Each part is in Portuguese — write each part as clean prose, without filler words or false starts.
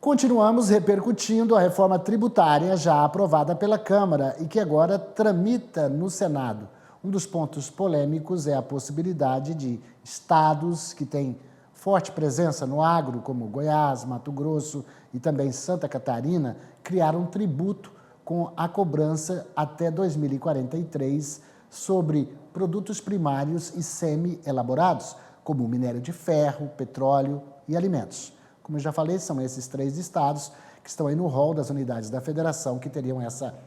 Continuamos repercutindo a reforma tributária já aprovada pela Câmara e que agora tramita no Senado. Um dos pontos polêmicos é a possibilidade de estados que têm forte presença no agro, como Goiás, Mato Grosso e também Santa Catarina, criar um tributo com a cobrança até 2043 sobre produtos primários e semi-elaborados, como minério de ferro, petróleo e alimentos. Como eu já falei, são esses 3 estados que estão aí no rol das unidades da federação que teriam essa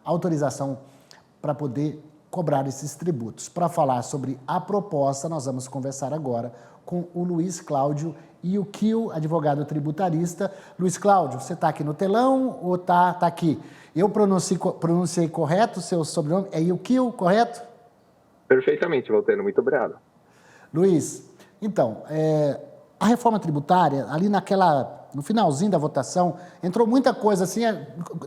autorização para poder cobrar esses tributos. Para falar sobre a proposta, nós vamos conversar agora com o Luiz Cláudio Iuquil, advogado tributarista. Luiz Cláudio, você está aqui no telão ou está aqui? Eu pronunciei correto o seu sobrenome? É Iuquil, correto? Perfeitamente, Valteno. Muito obrigado. Luiz, então, a reforma tributária, ali no finalzinho da votação, entrou muita coisa assim,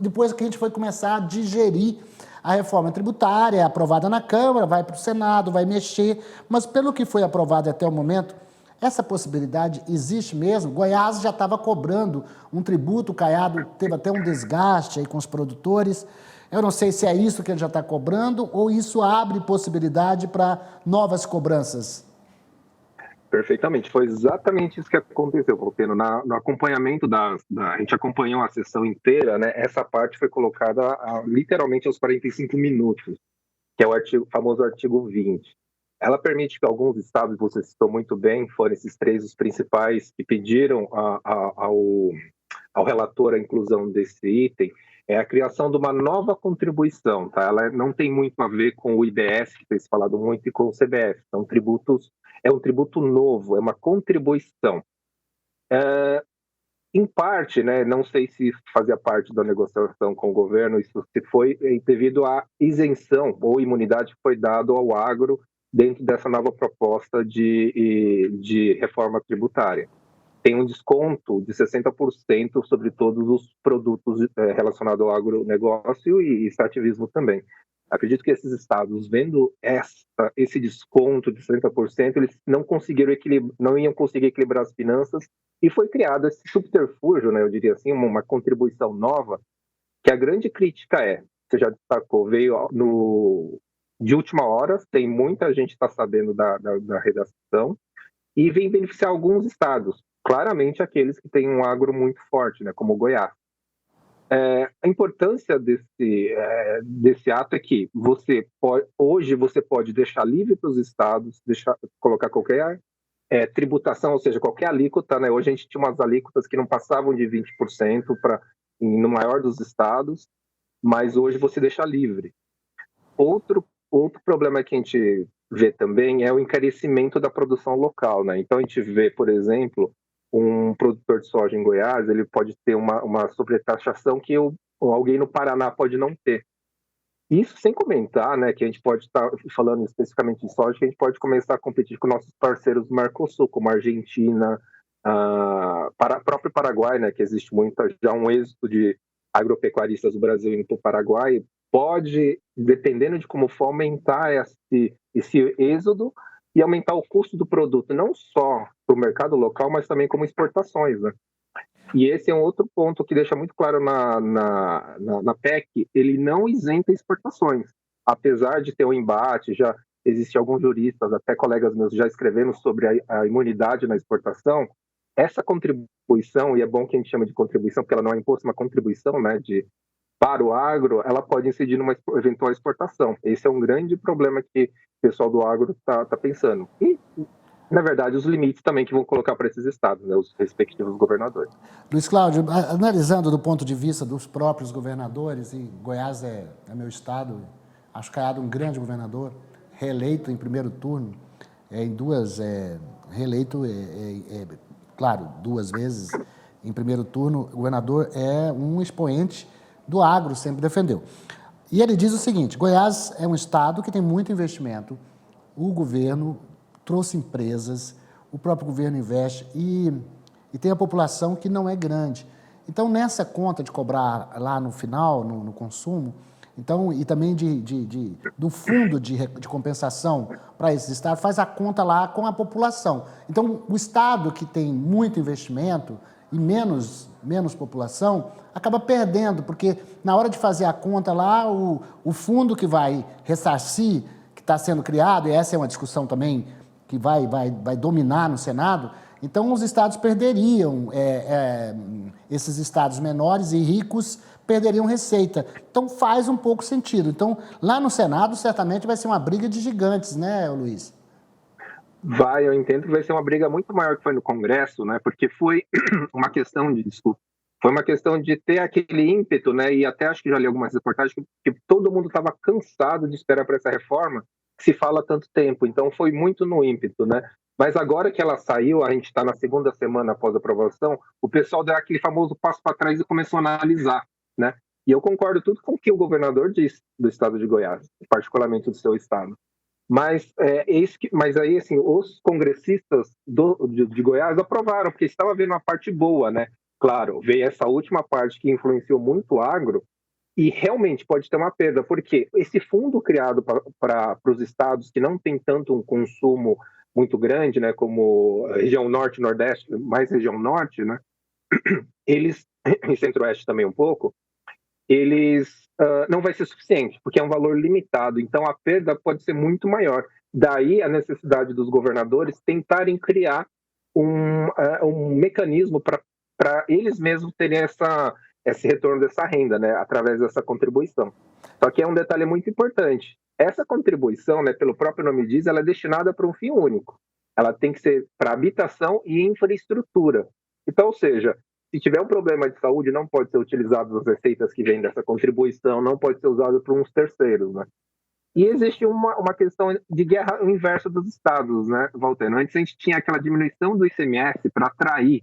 depois que a gente foi começar a digerir a reforma tributária, aprovada na Câmara, vai para o Senado, vai mexer, mas pelo que foi aprovado até o momento, essa possibilidade existe mesmo. Goiás já estava cobrando um tributo, o Caiado teve até um desgaste aí com os produtores. Eu não sei se é isso que ele já está cobrando ou isso abre possibilidade para novas cobranças. Perfeitamente, foi exatamente isso que aconteceu, Valteno. No acompanhamento a gente acompanhou a sessão inteira, né? Essa parte foi colocada literalmente aos 45 minutos, que é o famoso artigo 20. Ela permite que alguns estados, você citou muito bem, foram esses 3 os principais que pediram ao relator a inclusão desse item, é a criação de uma nova contribuição, tá? Ela não tem muito a ver com o IBS, que tem se falado muito, e com o CBF. São tributos, é um tributo novo, é uma contribuição. Em parte, né, não sei se fazia parte da negociação com o governo, isso se foi devido à isenção ou imunidade que foi dado ao agro dentro dessa nova proposta de reforma tributária. Tem um desconto de 60% sobre todos os produtos relacionados ao agronegócio e extrativismo também. Acredito que esses estados, vendo esse desconto de 60%, eles não iam conseguir equilibrar as finanças e foi criado esse subterfúgio, né, eu diria assim, uma contribuição nova, que a grande crítica você já destacou, veio de última hora, tem muita gente que está sabendo da redação, e vem beneficiar alguns estados, claramente aqueles que têm um agro muito forte, né, como o Goiás. A importância desse ato é que hoje você pode deixar livre para os estados, colocar qualquer tributação, ou seja, qualquer alíquota, né? Hoje a gente tinha umas alíquotas que não passavam de 20% no maior dos estados, mas hoje você deixa livre. Outro problema que a gente vê também é o encarecimento da produção local, né? Então a gente vê, por exemplo, um produtor de soja em Goiás, ele pode ter uma sobretaxação que alguém no Paraná pode não ter. Isso sem comentar, né, que a gente pode estar falando especificamente de soja, que a gente pode começar a competir com nossos parceiros do Mercosul, como a Argentina, próprio Paraguai, né, que existe já um êxodo de agropecuaristas do Brasil indo para o Paraguai, pode, dependendo de como for, aumentar esse êxodo e aumentar o custo do produto, não só para o mercado local, mas também como exportações, né? E esse é um outro ponto que deixa muito claro na PEC, ele não isenta exportações. Apesar de ter um embate, já existem alguns juristas, até colegas meus já escrevendo sobre a imunidade na exportação, essa contribuição, e é bom que a gente chama de contribuição, porque ela não é imposto, uma contribuição, né, para o agro, ela pode incidir numa eventual exportação. Esse é um grande problema que o pessoal do agro está pensando. E, na verdade, os limites também que vão colocar para esses estados, né, os respectivos governadores. Luiz Cláudio, analisando do ponto de vista dos próprios governadores, e Goiás é meu estado, acho Caiado um grande governador, reeleito em primeiro turno, claro, 2 vezes em primeiro turno, o governador é um expoente do agro, sempre defendeu. E ele diz o seguinte: Goiás é um estado que tem muito investimento, o governo trouxe empresas, o próprio governo investe e tem a população que não é grande. Então, nessa conta de cobrar lá no final, no consumo, então, e também do fundo de compensação para esses estados, faz a conta lá com a população. Então, o estado que tem muito investimento, e menos população, acaba perdendo, porque na hora de fazer a conta lá, o fundo que vai ressarcir, que está sendo criado, e essa é uma discussão também que vai dominar no Senado, então os estados perderiam, esses estados menores e ricos perderiam receita. Então faz um pouco sentido. Então lá no Senado certamente vai ser uma briga de gigantes, né, Luiz? Vai, eu entendo que vai ser uma briga muito maior que foi no Congresso, né? Porque foi uma questão de, desculpa, foi uma questão de ter aquele ímpeto, né? E até acho que já li algumas reportagens que todo mundo estava cansado de esperar por essa reforma que se fala há tanto tempo. Então foi muito no ímpeto, né? Mas agora que ela saiu, a gente está na segunda semana após a aprovação, o pessoal deu aquele famoso passo para trás e começou a analisar, né? E eu concordo tudo com o que o governador disse do estado de Goiás, particularmente do seu estado. Mas aí, assim, os congressistas de Goiás aprovaram, porque estava vendo uma parte boa, né? Claro, veio essa última parte que influenciou muito o agro, e realmente pode ter uma perda, porque esse fundo criado para os estados que não tem tanto um consumo muito grande, né, como a região norte, nordeste, mais região norte, né, eles, e centro-oeste também um pouco, eles não vai ser suficiente, porque é um valor limitado, então a perda pode ser muito maior. Daí a necessidade dos governadores tentarem criar um mecanismo para eles mesmos terem esse retorno dessa renda, né, através dessa contribuição. Só que é um detalhe muito importante. Essa contribuição, né, pelo próprio nome diz, ela é destinada para um fim único. Ela tem que ser para habitação e infraestrutura. Então, ou seja, se tiver um problema de saúde, não pode ser utilizado as receitas que vêm dessa contribuição, não pode ser usado por uns terceiros, né? E existe uma questão de guerra inversa dos estados, né, Valteno? Antes a gente tinha aquela diminuição do ICMS para atrair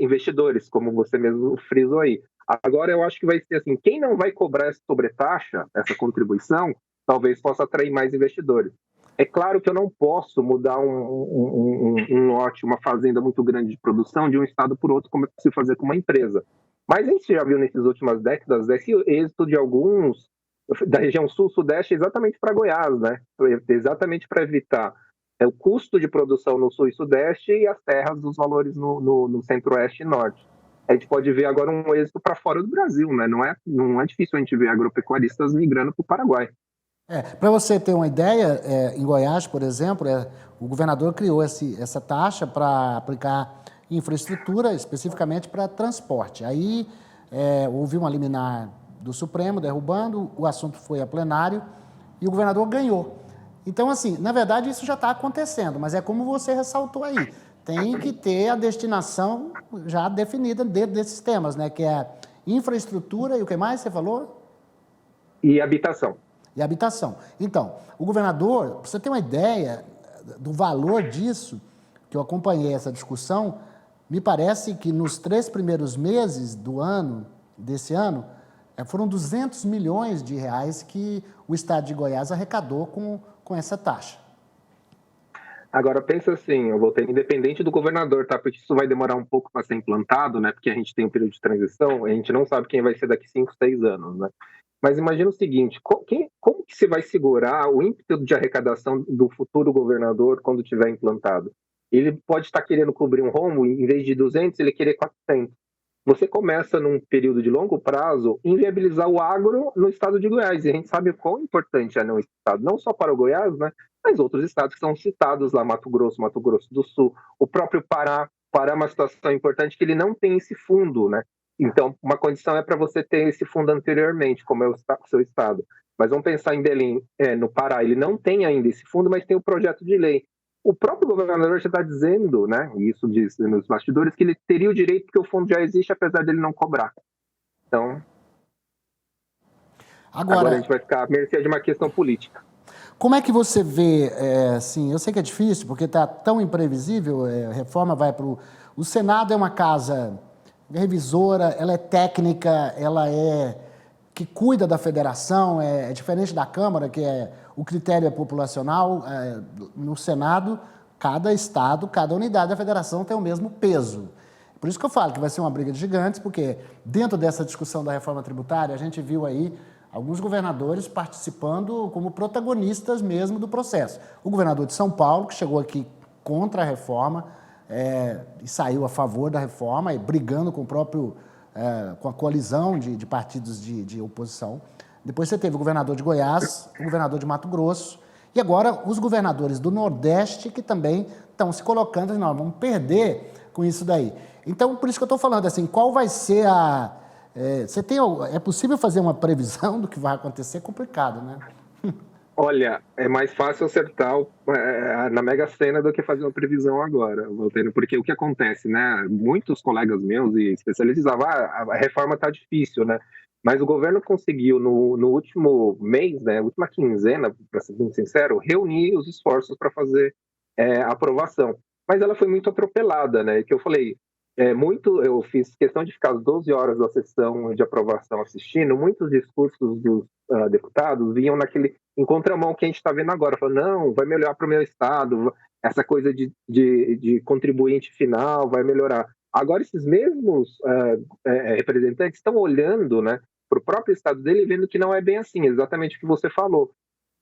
investidores, como você mesmo frisou aí. Agora eu acho que vai ser assim, quem não vai cobrar essa sobretaxa, essa contribuição, talvez possa atrair mais investidores. É claro que eu não posso mudar um lote, uma fazenda muito grande de produção de um estado por outro, como é possível fazer com uma empresa. Mas a gente já viu nessas últimas décadas esse êxito de alguns da região sul-sudeste exatamente para Goiás, né? Exatamente para evitar o custo de produção no sul e sudeste e as terras dos valores no centro-oeste e norte. A gente pode ver agora um êxito para fora do Brasil, né? Não é difícil a gente ver agropecuaristas migrando para o Paraguai. Para você ter uma ideia, em Goiás, por exemplo, o governador criou essa taxa para aplicar em infraestrutura, especificamente para transporte. Aí houve uma liminar do Supremo derrubando, o assunto foi a plenário e o governador ganhou. Então, assim, na verdade isso já está acontecendo, mas é como você ressaltou aí, tem que ter a destinação já definida dentro desses temas, né? Que é infraestrutura e o que mais você falou? E habitação. E habitação. Então, o governador, para você ter uma ideia do valor disso, que eu acompanhei essa discussão, me parece que nos 3 primeiros meses desse ano, foram 200 milhões de reais que o estado de Goiás arrecadou com essa taxa. Agora, pensa assim, eu voltei, independente do governador, tá? Porque isso vai demorar um pouco para ser implantado, né? Porque a gente tem um período de transição, a gente não sabe quem vai ser daqui 5, 6 anos, né? Mas imagina o seguinte, como que se vai segurar o ímpeto de arrecadação do futuro governador quando tiver implantado? Ele pode estar querendo cobrir um rombo, em vez de 200, ele querer 400. Você começa, num período de longo prazo, inviabilizar o agro no estado de Goiás. E a gente sabe o quão importante é no estado, não só para o Goiás, né, mas outros estados que são citados lá, Mato Grosso do Sul, o próprio Pará. Pará é uma situação importante que ele não tem esse fundo, né? Então, uma condição é para você ter esse fundo anteriormente, como é o seu estado. Mas vamos pensar em Belém, no Pará, ele não tem ainda esse fundo, mas tem o projeto de lei. O próprio governador já está dizendo, né, e isso diz nos bastidores, que ele teria o direito porque o fundo já existe, apesar dele não cobrar. Então, agora a gente vai ficar à mercê de uma questão política. Como é que você vê, assim, eu sei que é difícil, porque está tão imprevisível, a reforma vai para o Senado é uma casa revisora, ela é técnica, ela que cuida da federação, é diferente da Câmara, que o critério é populacional. No Senado, cada estado, cada unidade da federação tem o mesmo peso. Por isso que eu falo que vai ser uma briga de gigantes, porque dentro dessa discussão da reforma tributária, a gente viu aí alguns governadores participando como protagonistas mesmo do processo. O governador de São Paulo, que chegou aqui contra a reforma, e saiu a favor da reforma, brigando com com a coalizão de partidos de oposição. Depois você teve o governador de Goiás, o governador de Mato Grosso, e agora os governadores do Nordeste que também estão se colocando, nós vamos perder com isso daí. Então, por isso que eu estou falando assim, qual vai ser é possível fazer uma previsão do que vai acontecer? É complicado, né? Olha, é mais fácil acertar na Mega Sena do que fazer uma previsão agora, Valtênio, porque o que acontece, né? Muitos colegas meus e especialistas diziam, a reforma está difícil, né? Mas o governo conseguiu, no último mês, né, última quinzena, para ser bem sincero, reunir os esforços para fazer a aprovação. Mas ela foi muito atropelada, né? Que eu falei, eu fiz questão de ficar as 12 horas da sessão de aprovação assistindo, muitos discursos dos deputados vinham em contramão que a gente está vendo agora, falando, não, vai melhorar para o meu estado, essa coisa de contribuinte final vai melhorar. Agora, esses mesmos representantes estão olhando, né, para o próprio estado dele e vendo que não é bem assim, exatamente o que você falou.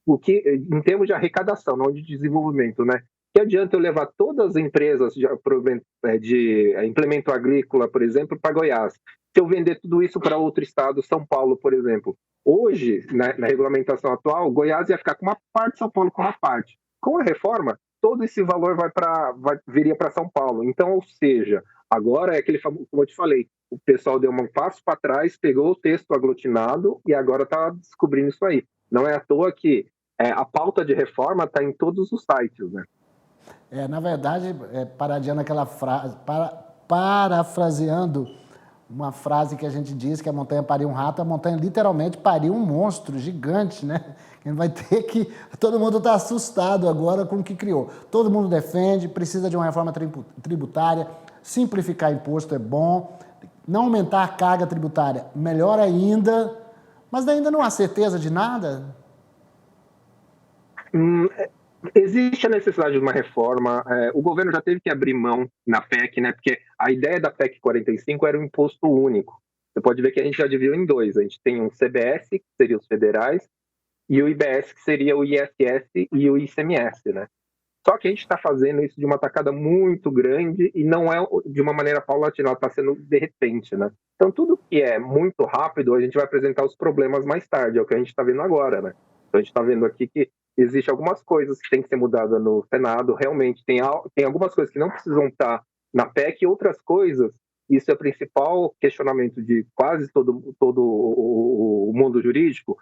Em termos de arrecadação, não de desenvolvimento, né? Que adianta eu levar todas as empresas de implemento agrícola, por exemplo, para Goiás? Se eu vender tudo isso para outro estado, São Paulo, por exemplo. Hoje, na regulamentação atual, Goiás ia ficar com uma parte, São Paulo com uma parte. Com a reforma, todo esse valor viria para São Paulo. Então, ou seja, agora é aquele famoso, como eu te falei, o pessoal deu um passo para trás, pegou o texto aglutinado e agora está descobrindo isso aí. Não é à toa que a pauta de reforma está em todos os sites, né? Na verdade, paradiando aquela frase, parafraseando uma frase que a gente diz que a montanha pariu um rato, a montanha literalmente pariu um monstro gigante, né? Que vai ter que... Todo mundo está assustado agora com o que criou. Todo mundo defende, precisa de uma reforma tributária, simplificar imposto é bom, não aumentar a carga tributária, melhor ainda, mas ainda não há certeza de nada? Existe a necessidade de uma reforma. O governo já teve que abrir mão na PEC, né? Porque a ideia da PEC 45 era um imposto único. Você pode ver que a gente já dividiu em dois. A gente tem um CBS, que seria os federais, e o IBS, que seria o ISS e o ICMS, né? Só que a gente está fazendo isso de uma tacada muito grande e não é de uma maneira paulatina, ela está sendo de repente, né? Então, tudo que é muito rápido, a gente vai apresentar os problemas mais tarde, é o que a gente está vendo agora, né? Então, a gente está vendo aqui que existem algumas coisas que têm que ser mudadas no Senado, realmente tem algumas coisas que não precisam estar na PEC e outras coisas, isso é o principal questionamento de quase todo o mundo jurídico,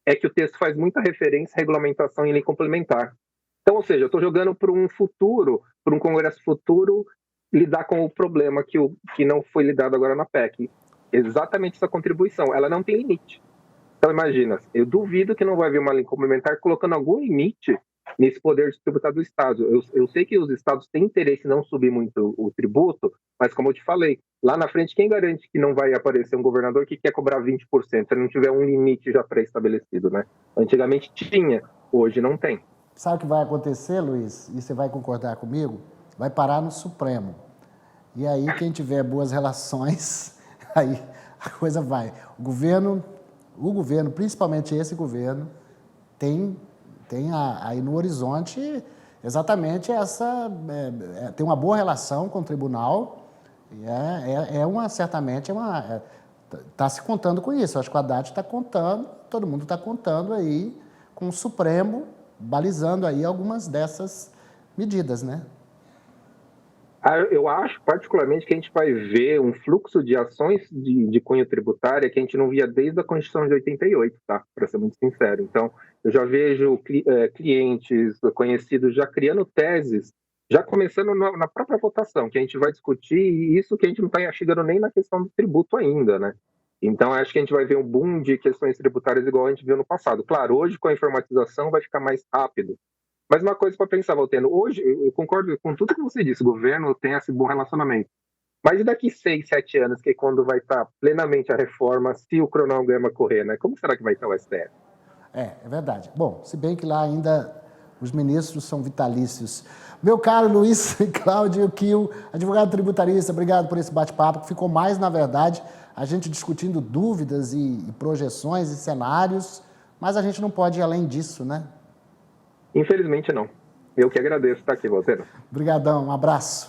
é que o texto faz muita referência à regulamentação em lei complementar. Então, ou seja, eu estou jogando para um futuro, para um Congresso futuro, lidar com o problema que não foi lidado agora na PEC. Exatamente essa contribuição, ela não tem limite. Então, imagina, eu duvido que não vai haver uma lei complementar colocando algum limite nesse poder de tributar do Estado. Eu sei que os Estados têm interesse em não subir muito o tributo, mas como eu te falei, lá na frente, quem garante que não vai aparecer um governador que quer cobrar 20%, se não tiver um limite já pré-estabelecido, né? Antigamente tinha, hoje não tem. Sabe o que vai acontecer, Luiz? E você vai concordar comigo? Vai parar no Supremo. E aí, quem tiver boas relações, aí a coisa vai. O governo, principalmente esse governo, tem aí no horizonte exatamente essa... tem uma boa relação com o tribunal, certamente está se contando com isso. Acho que o Haddad está contando, todo mundo está contando aí com o Supremo, balizando aí algumas dessas medidas, né? Eu acho, particularmente, que a gente vai ver um fluxo de ações de cunho tributária que a gente não via desde a Constituição de 88, tá? Para ser muito sincero. Então, eu já vejo clientes conhecidos já criando teses, já começando na própria votação, que a gente vai discutir, e isso que a gente não está chegando nem na questão do tributo ainda, né? Então, acho que a gente vai ver um boom de questões tributárias igual a gente viu no passado. Claro, hoje, com a informatização, vai ficar mais rápido. Mas uma coisa para pensar, Valteno, hoje, eu concordo com tudo que você disse, o governo tem esse bom relacionamento. Mas e daqui 6, 7 anos, que é quando vai estar plenamente a reforma, se o cronograma correr, né? Como será que vai estar o STF? É verdade. Bom, se bem que lá ainda os ministros são vitalícios. Meu caro Luiz Cláudio Kiel, advogado tributarista, obrigado por esse bate-papo, que ficou mais, na verdade, a gente discutindo dúvidas e projeções e cenários, mas a gente não pode ir além disso, né? Infelizmente não. Eu que agradeço estar aqui, Valteno. Obrigadão, um abraço.